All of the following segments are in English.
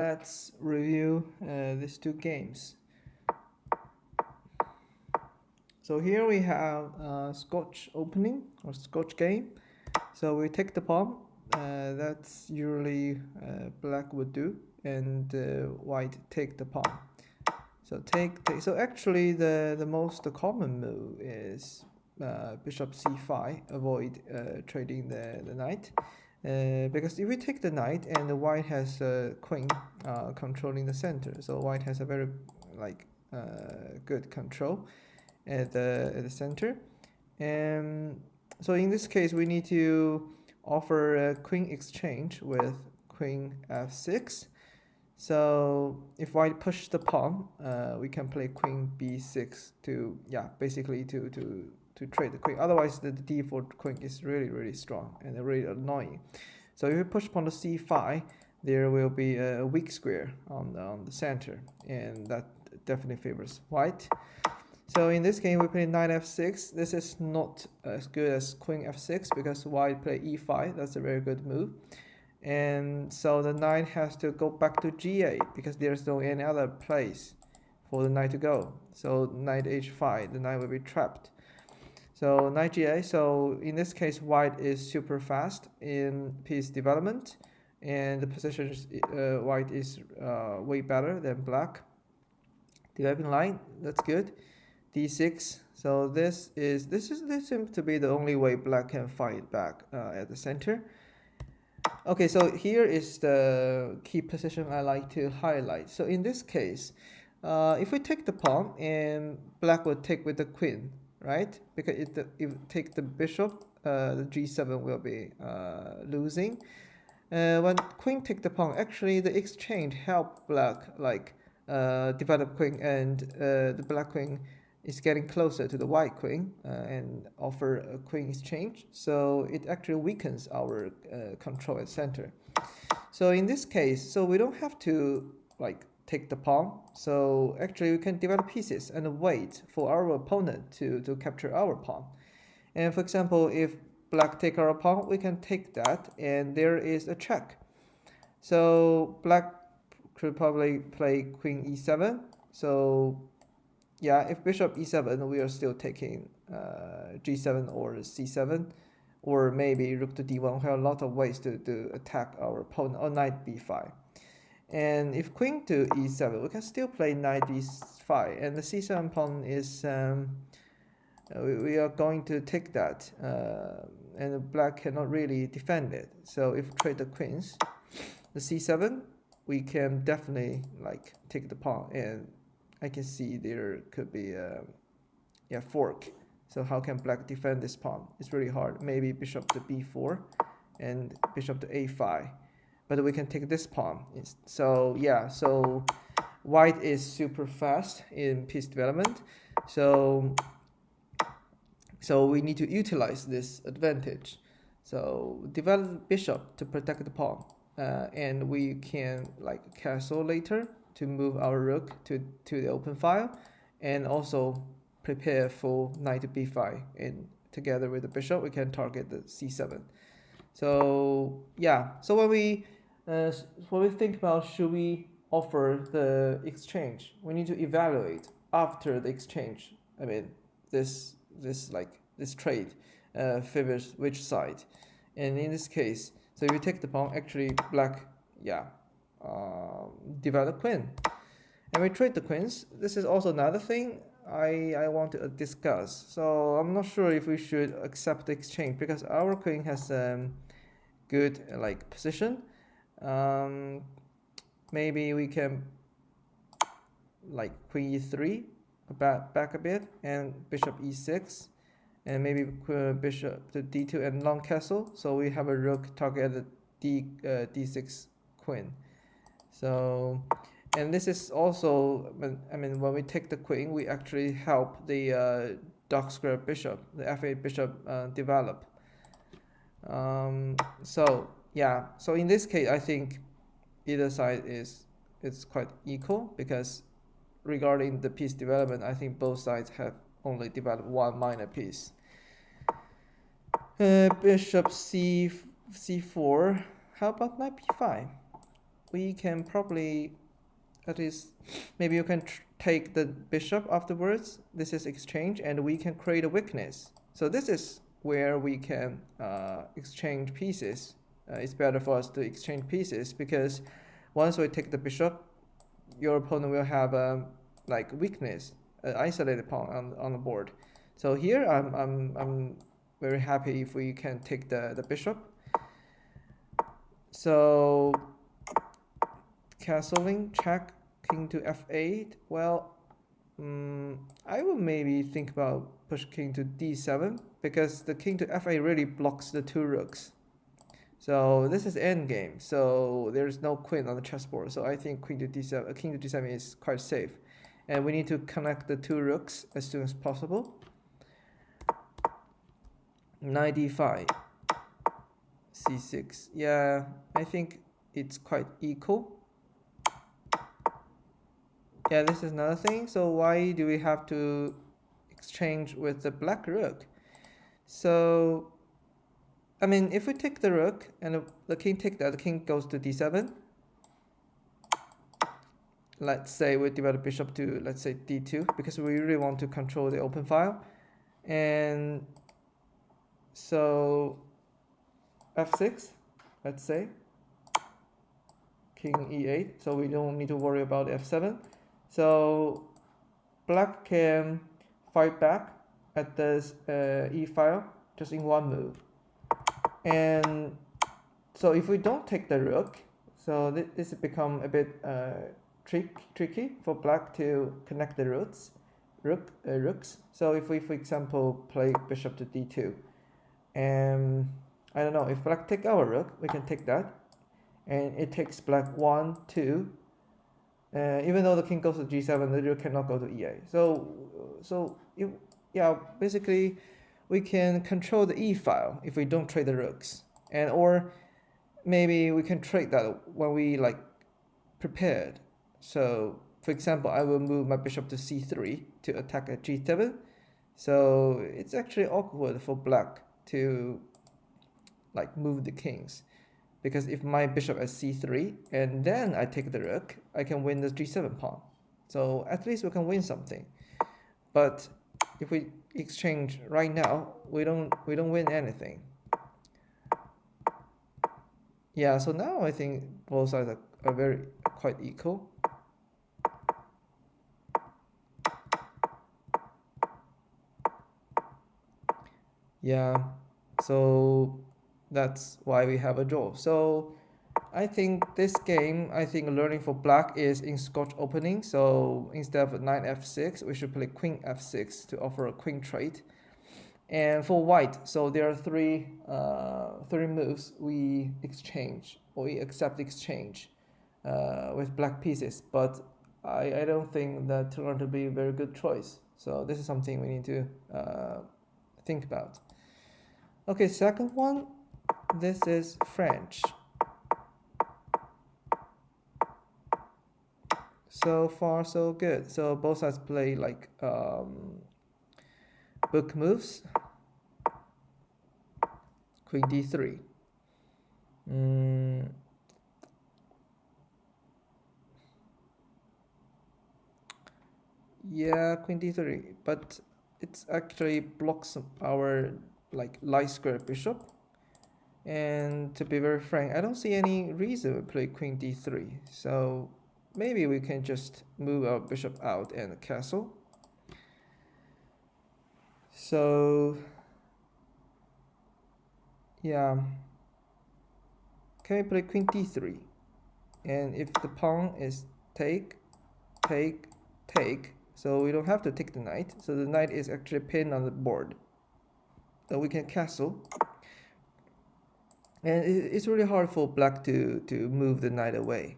Let's review these two games. So here we have Scotch opening or Scotch game. So we take the pawn. That's usually black would do, and white take the pawn. So take. So actually, the most common move is bishop c5. Avoid trading the knight. Because if we take the knight and the white has a queen controlling the center, so white has a very good control at the center. And so in this case, we need to offer a queen exchange with queen f6. So if white push the pawn, we can play queen b6 to basically to trade the queen. Otherwise, the d4 queen is really strong and really annoying. So if we push pawn to c5, there will be a weak square on the center, and that definitely favors white. So in this game, we play knight f6. This is not as good as queen f6 because white play e5. That's a very good move. And so the knight has to go back to g8 because there's no any other place for the knight to go. So knight h5, the knight will be trapped. So knight g8. So in this case, white is super fast in piece development, and the position white is way better than black. Developing line, that's good. d6. So this seems to be the only way black can fight back at the center. Okay, so here is the key position I like to highlight. So in this case, if we take the pawn and black would take with the queen, right? Because if you take the bishop, the g7 will be losing. When queen take the pawn, actually the exchange help black develop queen, and the black queen is getting closer to the white queen and offer a queen exchange. So it actually weakens our control at center. So in this case, so we don't have to take the pawn. So actually we can develop pieces and wait for our opponent to capture our pawn. And for example, if black take our pawn, we can take that, and there is a check. So black could probably play queen e7. So yeah, if bishop e7, we are still taking g7 or c7, or maybe rook to d1. We have a lot of ways to attack our opponent, or knight b5. And if queen to e7, we can still play knight d5, and the c7 pawn is we are going to take that, and black cannot really defend it. So if we trade the queens, the c7, we can definitely take the pawn, and I can see there could be a fork. So how can black defend this pawn? It's really hard. Maybe bishop to b4 and bishop to a5, but we can take this pawn. So yeah, so white is super fast in piece development. So we need to utilize this advantage. So develop bishop to protect the pawn, and we can castle later to move our rook to the open file, and also prepare for knight to b5, and together with the bishop we can target the c7. So yeah, so when we think about should we offer the exchange, we need to evaluate after the exchange. I mean, this trade favors which side, and in this case, so if you take the pawn, actually black develop queen, and we trade the queens. This is also another thing I want to discuss. So I'm not sure if we should accept the exchange because our queen has good position. Maybe we can queen e3 back a bit, and bishop e6, and maybe bishop to d2 and long castle. So we have a rook target d6 queen. So, and this is also, I mean, when we take the queen, we actually help the dark square bishop, the f8 bishop develop. So yeah, so in this case, I think either side is quite equal, because regarding the piece development, I think both sides have only developed one minor piece. Bishop c4. How about knight b5? we can probably, at least, maybe you can take the bishop afterwards. This is exchange, and we can create a weakness. So this is where we can exchange pieces. It's better for us to exchange pieces because once we take the bishop, your opponent will have like weakness, isolated pawn on the board. So here I'm very happy if we can take the bishop. So castling, check, king to f8. Well, I will maybe think about push king to d7 because the king to f8 really blocks the two rooks. So this is endgame. So there's no queen on the chessboard. So I think queen to d7, king to d7 is quite safe, and we need to connect the two rooks as soon as possible. Knight d5, c6. Yeah, I think it's quite equal. Yeah, this is another thing. So why do we have to exchange with the black rook? So, I mean, if we take the rook and the king take that, the king goes to d7. Let's say we develop bishop to, let's say, d2, because we really want to control the open file. And so f6, let's say, king e8. So we don't need to worry about f7. So black can fight back at this e file just in one move. And so if we don't take the rook, so this become a bit tricky for black to connect the rooks. So if we, for example, play bishop to d2, and I don't know, if black take our rook, we can take that, and it takes black 1, 2. Even though the king goes to g7, the rook cannot go to e8. Yeah, basically, we can control the e file if we don't trade the rooks, and or maybe we can trade that when we like prepared. So, for example, I will move my bishop to c3 to attack at g7. So it's actually awkward for black to like move the kings, because if my bishop at c3 and then I take the rook, I can win the g7 pawn. So at least we can win something. But if we exchange right now, we don't win anything. Yeah, so now I think both sides are very quite equal. Yeah, so that's why we have a draw. So I think this game, learning for black is in Scotch opening. So instead of knight f6, we should play queen f6 to offer a queen trade. And for white, so there are three moves we exchange, or we accept exchange with black pieces. But I don't think that turned out to be a very good choice. So this is something we need to think about. Okay, second one, this is French. So far, so good. So both sides play like book moves. Queen d3. Yeah, queen d3, but it actually blocks our like light square bishop. And to be very frank, I don't see any reason to play queen d3. So maybe we can just move our bishop out and castle. So yeah, can we play queen d3? And if the pawn is take, so we don't have to take the knight. So the knight is actually pinned on the board. So we can castle. And it's really hard for black to move the knight away.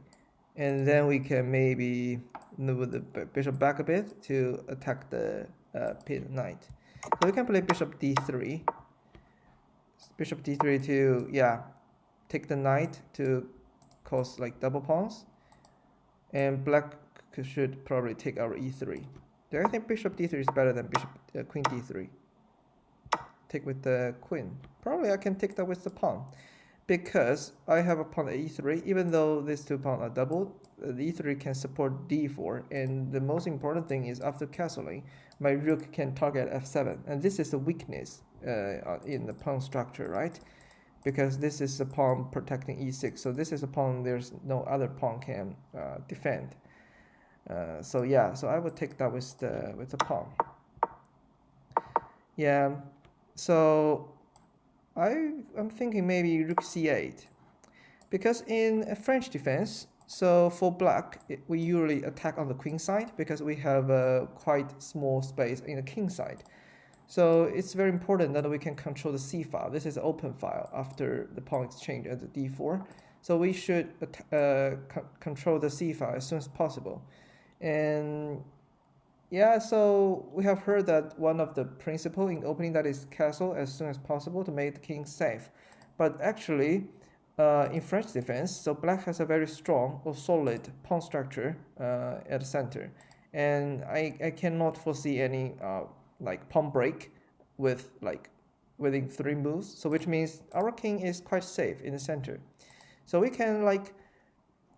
And then we can maybe move the bishop back a bit to attack the pinned knight. So we can play bishop d3. Bishop d3 to, yeah, take the knight to cause like double pawns. And black should probably take our e3. Do I think bishop d3 is better than queen d3? Take with the queen. Probably I can take that with the pawn. because I have a pawn at e3. Even though these two pawns are doubled, the e3 can support d4. And the most important thing is after castling, my rook can target f7. And this is a weakness in the pawn structure, right? Because this is a pawn protecting e6. So this is a pawn there's no other pawn can defend. So yeah, so I would take that with the pawn. Yeah, so I'm thinking maybe rook c8, because in a French defense, so for black, we usually attack on the queen side because we have a quite small space in the king side. So it's very important that we can control the c file. This is an open file after the pawn exchange at the d4. So we should control the c file as soon as possible. And yeah, so we have heard that one of the principle in opening that is castle as soon as possible to make the king safe. But actually, in French defense, so black has a very strong or solid pawn structure at the center. And I cannot foresee any like pawn break with like within 3 moves. So which means our king is quite safe in the center. So we can like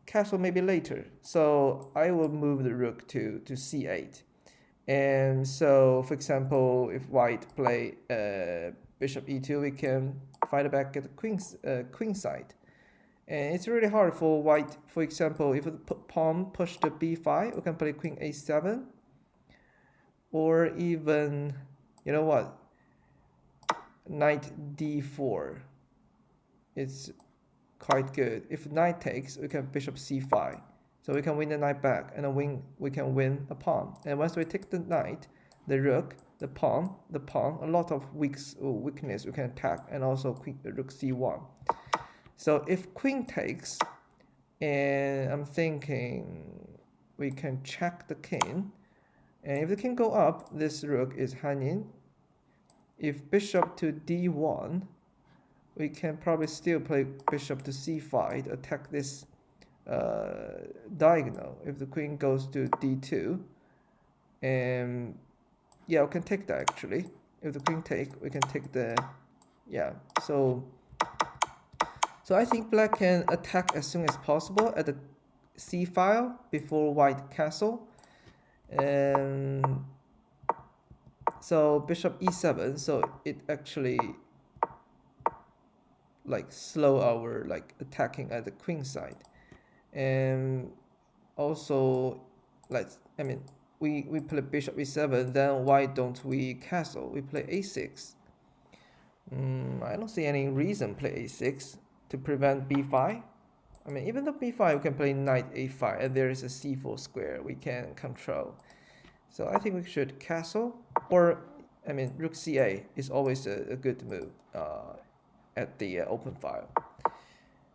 castle maybe later. So I will move the rook to c8. And so, for example, if white play bishop e2, we can fight back at the queen side. And it's really hard for white. For example, if the pawn push to b5, we can play queen a7. Or even, you know what, knight d4. It's quite good. If knight takes, we can bishop c5. So we can win the knight back, and then we can win a pawn. And once we take the knight, the rook, the pawn, a lot of weakness we can attack, and also rook c1. So if queen takes, and I'm thinking we can check the king. And if the king go up, this rook is hanging. If bishop to d1, we can probably still play bishop to c5 to attack this diagonal. If the queen goes to d2, and yeah, we can take that actually. If the queen take, we can take the, yeah. So I think black can attack as soon as possible at the c file before white castle. And so bishop e7, so it actually like slow our like attacking at the queen side. And also, like, I mean, we play bishop e7, then why don't we castle? We play a6. I don't see any reason play a6 to prevent b5. I mean, even though b5, we can play knight a5, and there is a c4 square we can control. So I think we should castle, or I mean, rook ca is always a good move at the open file.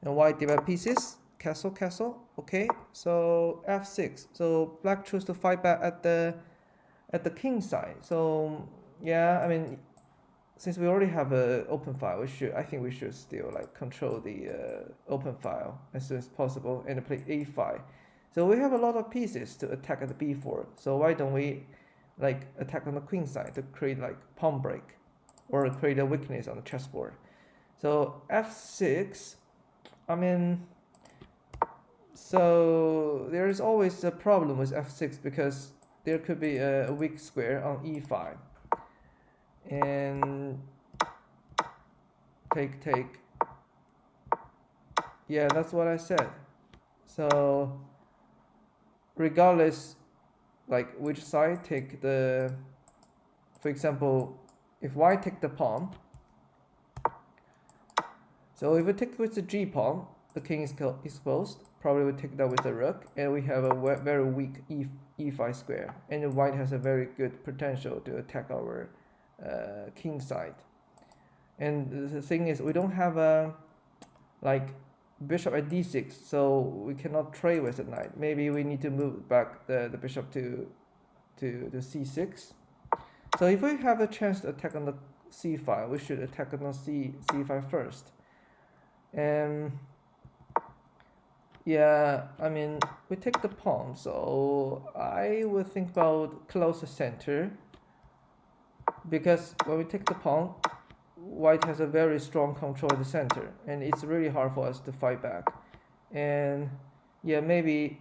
And white divide pieces, castle. Okay, so f6. So black chose to fight back at the king side. So yeah, I mean, since we already have an open file, I think we should still like control the open file as soon as possible and play a5. So we have a lot of pieces to attack at the b4. So why don't we like attack on the queen side to create like pawn break or create a weakness on the chessboard? So f6, I mean, so there is always a problem with f6 because there could be a weak square on e5. And take. Yeah, that's what I said. So regardless like which side take the, for example, if white take the pawn, so if we take with the g pawn, the king is exposed. Probably we take that with the rook, and we have a very weak e5 square, and white has a very good potential to attack our king side. And the thing is, we don't have a like bishop at d6, so we cannot trade with the knight. Maybe we need to move back the bishop to c6. So if we have a chance to attack on the c file, we should attack on the c5 first. And yeah, I mean, we take the pawn, so I would think about closer center, because when we take the pawn, white has a very strong control of the center, and it's really hard for us to fight back. And yeah, maybe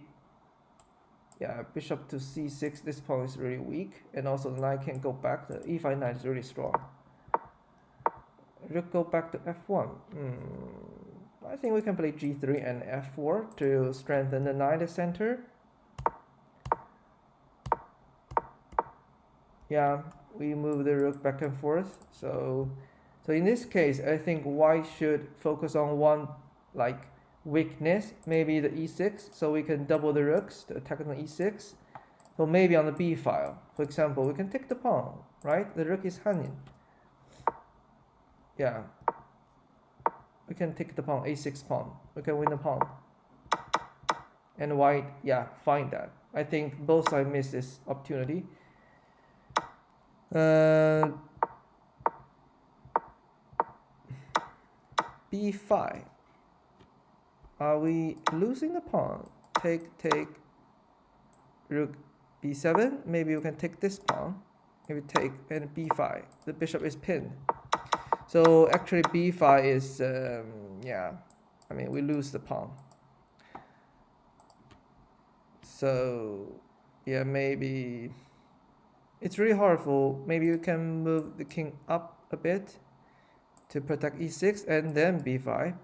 yeah, bishop to c6. This pawn is really weak, and also the knight can go back. The e5 knight is really strong. Rook go back to f1. I think we can play g3 and f4 to strengthen the knight at center. Yeah, we move the rook back and forth. So in this case, I think white should focus on one like weakness, maybe the e6, so we can double the rooks to attack on the e6. So maybe on the b file, for example, we can take the pawn, right? The rook is hanging. Yeah, we can take the pawn, a6 pawn. We can win the pawn. And white, yeah, find that. I think both sides miss this opportunity. b5. Are we losing the pawn? Take, rook b7. Maybe we can take this pawn. Maybe take, and b5. The bishop is pinned. So actually b5 is, yeah, I mean, we lose the pawn. So, yeah, maybe it's really hard for, maybe you can move the king up a bit to protect e6 and then b5.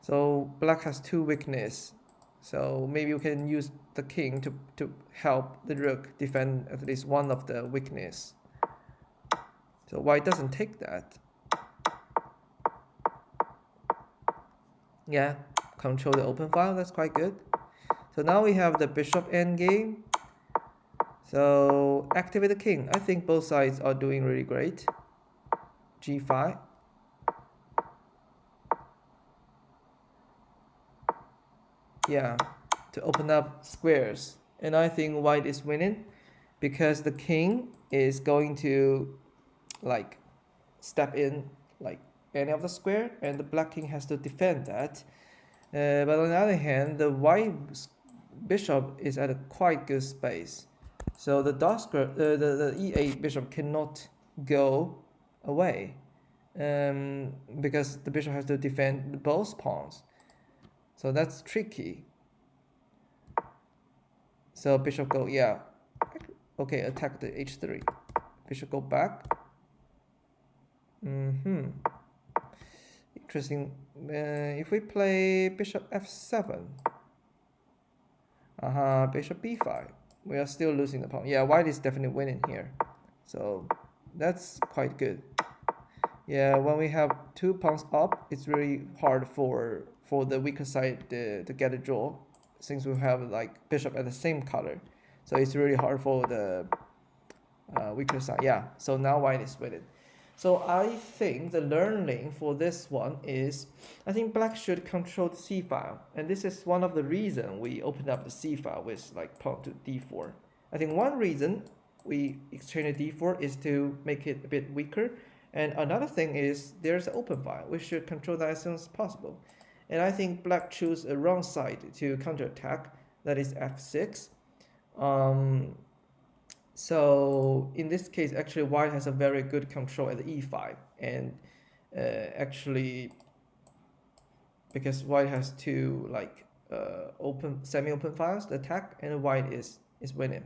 So black has two weaknesses. So maybe you can use the king to help the rook defend at least one of the weakness. So white doesn't take that. Yeah, control the open file, that's quite good. So now we have the bishop endgame. So activate the king. I think both sides are doing really great. g5. Yeah, to open up squares. And I think white is winning because the king is going to like step in like any of the square, and the black king has to defend that. But on the other hand, the white bishop is at a quite good space. So the dark square, the e8 bishop cannot go away because the bishop has to defend both pawns. So that's tricky. So bishop go, yeah. Okay, attack the h3. Bishop go back. Interesting. If we play bishop f7. Bishop b5. We are still losing the pawn. Yeah, white is definitely winning here. So that's quite good. Yeah, when we have two pawns up, it's really hard for the weaker side to get a draw, since we have like bishop at the same color. So it's really hard for the weaker side. Yeah, so now white is winning. So I think the learning for this one is, I think black should control the c file, and this is one of the reasons we opened up the c file with like pawn to d4. I think one reason we exchange d4 is to make it a bit weaker, and another thing is there's an open file. We should control that as soon as possible. And I think black chose a wrong side to counterattack, that is f6. So in this case, actually white has a very good control at the e5, and actually because white has two like semi-open files to attack, and white is winning.